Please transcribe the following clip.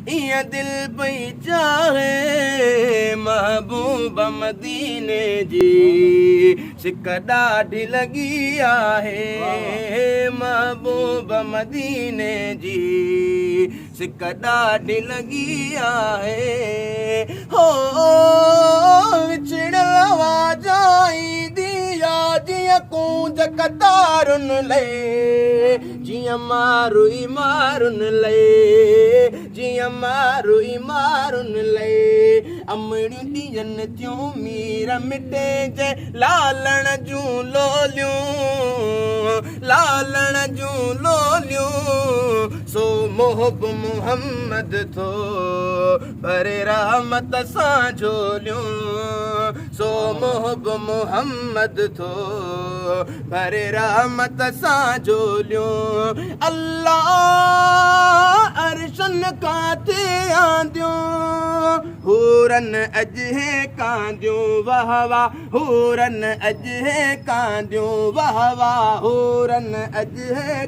इया दिल पई चाहे महबूब मदीने जी सिक ॾाढी लगी आहे महबूब मदीने जी सिक ॾाढी लगी आहे हो विछड़ल आवाजाई दिया जिया कूंज कतारुन ले जिया मारू मारुन ले जिया मारू मारुन ले अमड़ियूं ॾियन थियूं मीर मिटे जे लालण जूं लोलियूं लालण जूं लोलियूं सो मोहब मुहम्मद थो परे रहमत सां झोलियूं सो मोहब मुहम्मद थो परे रहमत सां झोलियूं अल्लाह अर्शन काथे आंदियूं हूरन अॼु कांदियूं वाह वाह हूरन अॼु कांदियूं वाह वाह हूरन अॼु